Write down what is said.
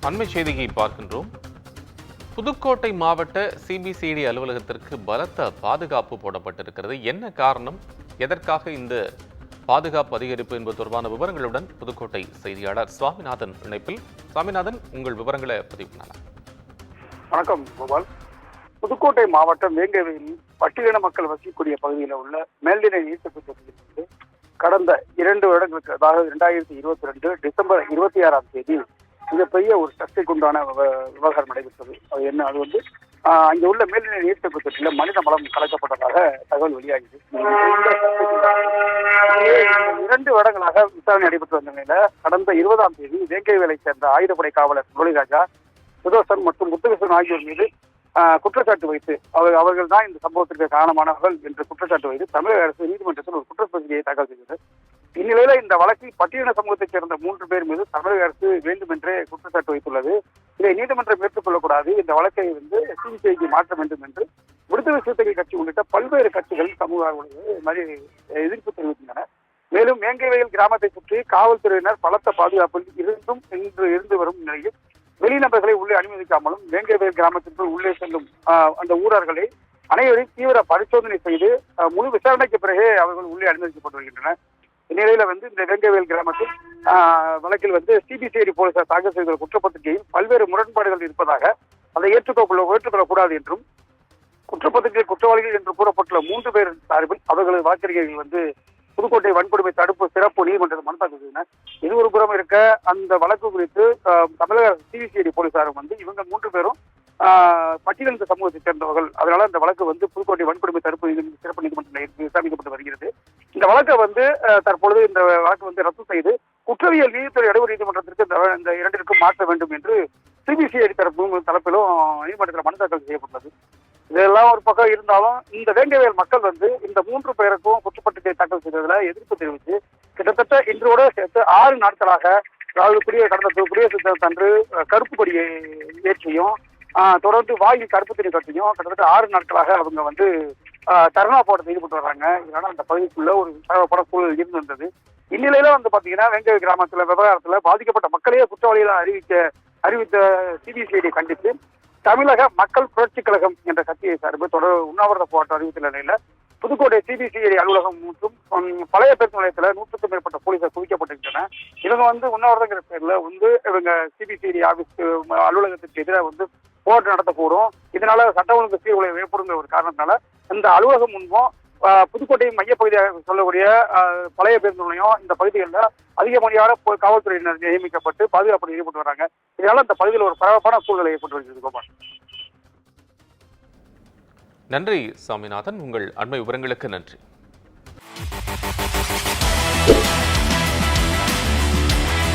அண்மை செய்தியை பார்க்கின்றோம். புதுக்கோட்டை மாவட்ட சிபிசிஐடி அலுவலகத்திற்கு பலத்த பாதுகாப்பு போடப்பட்டிருக்கிறது. என்ன காரணம், எதற்காக இந்த பாதுகாப்பு அதிகரிப்பு என்பது தொடர்பான விவரங்களுடன் புதுக்கோட்டை செய்தியாளர் சுவாமிநாதன் இணைப்பில். சுவாமிநாதன், உங்கள் விவரங்களை பதிவு பண்ணலாம். வணக்கம் கோபால். புதுக்கோட்டை மாவட்டம் வேங்கவேலில் பட்டியலின மக்கள் வசிக்கக்கூடிய பகுதியில் உள்ள மேல்நிலை நீர்த்தேக்க தொட்டியிலிருந்து கடந்த 2 வருடங்களுக்கு, அதாவது 2022 டிசம்பர் 26ஆம் தேதி மிகப்பெரிய ஒரு சர்ச்சைக்குண்டான விவகாரம் நடைபெற்றது. அது வந்து அங்கே உள்ள மேல்நிலை நீர்த்தேக்க தொட்டியில மனித மலம் கலக்கப்பட்டதாக தகவல் வெளியாகியது. 2 வருடங்களாக விசாரணை நடைபெற்று வந்த நிலையில கடந்த 20ஆம் தேதி வேங்கவேலை சேர்ந்த ஆயுதப்படை காவலர் முரளிராஜா, சுதர்சன் மற்றும் முத்துகிருஷ்ணன் ஆகியோர் மீது குற்றச்சாட்டு வைத்து அவர்கள் தான் இந்த சம்பவத்திற்கு காரணமானவர்கள் என்று குற்றச்சாட்டு வைத்து தமிழக அரசு நீதிமன்றத்தில் ஒரு குற்றப்பத்திரிகையை தாக்கல் செய்தது. இந்நிலையில இந்த வழக்கில் பட்டியலின சமூகத்தைச் சேர்ந்த 3 பேர் மீது தமிழக அரசு வேண்டுமென்றே குற்றச்சாட்டு வைத்துள்ளது. இதை நீதிமன்றம் ஏற்றுக்கொள்ளக்கூடாது, இந்த வழக்கை வந்து சிபிசிஐடி மாற்ற வேண்டும் என்று விடுதலை சிறுத்தைகள் கட்சி உள்ளிட்ட பல்வேறு கட்சிகள் சமூக மாதிரி எதிர்ப்பு தெரிவிக்கின்றன. மேலும் வேங்கவேல் கிராமத்தை சுற்றி காவல்துறையினர் பலத்த பாதுகாப்பில் இருந்து வரும் நிலையில் வெளிநபர்களை உள்ளே அனுமதிக்காமலும் வேங்கவேல் கிராமத்திற்குள் உள்ளே செல்லும் அந்த ஊரர்களை அனைவரையும் தீவிர பரிசோதனை செய்து முழு விசாரணைக்கு பிறகே அவர்கள் உள்ளே அனுமதிக்கப்பட்டு வருகின்றனர். இந்நிலையில வந்து இந்த வேங்கவேல் கிராமத்தில் வழக்கில் வந்து சிபிசிஐடி போலீசார் தாக்கல் செய்த குற்றப்பத்திரிகையில் பல்வேறு முரண்பாடுகள் இருப்பதாக, அதை ஏற்றுக்கொள்ளக்கூடாது என்றும் குற்றப்பத்திரிகை குற்றவாளிகள் என்று கூறப்பட்டுள்ள 3 பேர் சார்பில் அவர்களது வழக்கறிஞர்கள் வந்து புதுக்கோட்டை வன்கொடுமை தடுப்பு சிறப்பு நீதிமன்றத்தில் மனு தாக்கல் செய்தனர். இது ஒரு புறம் இருக்க, அந்த வழக்கு குறித்து தமிழக சிபிசிஐடி போலீசாரும் வந்து இவங்க 3 பேரும் பட்டியலின சமூகத்தைச் சேர்ந்தவர்கள், அதனால இந்த வழக்கு வந்து புதுக்கோட்டை வன்கொடுமை தடுப்பு சிறப்பு நீதிமன்றத்தில் விசாரிக்கப்பட்டு வருகிறது. இந்த வழக்கை வந்து தற்பொழுது இந்த வழக்கு வந்து ரத்து செய்து குற்றவியல் நீதித்துறை நடுவர் நீதிமன்றத்திற்கு இந்த 2ற்கும் மாற்ற வேண்டும் என்று சிபிசிஐடி தரப்பிலும் நீதிமன்றத்தில் மனு தாக்கல் செய்யப்பட்டது. இதெல்லாம் ஒரு பக்கம் இருந்தாலும் இந்த வேங்கவேல் மக்கள் வந்து இந்த 3 பேருக்கும் குற்றப்பத்திரிகை தாக்கல் செய்ததுல எதிர்ப்பு தெரிவித்து கிட்டத்தட்ட இன்றோட சேர்த்து 6 நாட்களாக, அதாவது கடந்த குடியரசு தினத்தன்று அன்று கருப்பு கொடியை ஏற்றியும் தொடர்ந்து வாயில் கருப்பு துணி கட்டியும் கிட்டத்தட்ட 6 நாட்களாக அவங்க வந்து தர்ணா போராட்டத்தில் ஈடுபட்டு வர்றாங்க. இதனால அந்த பகுதிக்குள்ள ஒரு பட சூழல் இருந்து வந்தது. இந்நிலையில வந்து பாத்தீங்கன்னா வேங்கவேல் கிராமத்துல விவகாரத்துல பாதிக்கப்பட்ட மக்களையே குற்றவாளிகளை அறிவித்த சிபிசிஐடி கண்டித்து தமிழக மக்கள் புரட்சி கழகம் என்ற கட்சியை சார்பு தொடர் உண்ணாவிரத போராட்டம் அறிவித்துள்ள நிலையில புதுக்கோட்டை சிபிசிஐடி அலுவலகம் மற்றும் பழைய பேருந்து நிலையத்துல 100க்கும் மேற்பட்ட போலீசார் குவிக்கப்பட்டிருக்கின்றன. இவங்க வந்து உண்ணாவிரதங்கிற பேர்ல வந்து இவங்க சிபிசிஐடி ஆபீஸ் அலுவலகத்திற்கு எதிராக வந்து போராட்டம் நடத்தக்கூடும். இதனால சட்ட ஒழுங்கு சீர்குலைவு ஏற்படுங்கிற ஒரு காரணத்தினால இந்த அலுவலகம் முன்பும் புதுக்கோட்டை மையப்பகுதியாக சொல்லக்கூடிய பழைய பேருந்து நிலையம் இந்த பகுதிகளில் அதிகமணியான காவல்துறையினர் நியமிக்கப்பட்டு பாதுகாப்பு ஈடுபட்டு வராங்க. இதனால இந்த பகுதியில் ஒரு பரபரப்பான சூழ்நிலை ஏற்பட்டு வருகிறது. கோபால், நன்றி சாமிநாதன், உங்கள் அண்மை விவரங்களுக்கு நன்றி.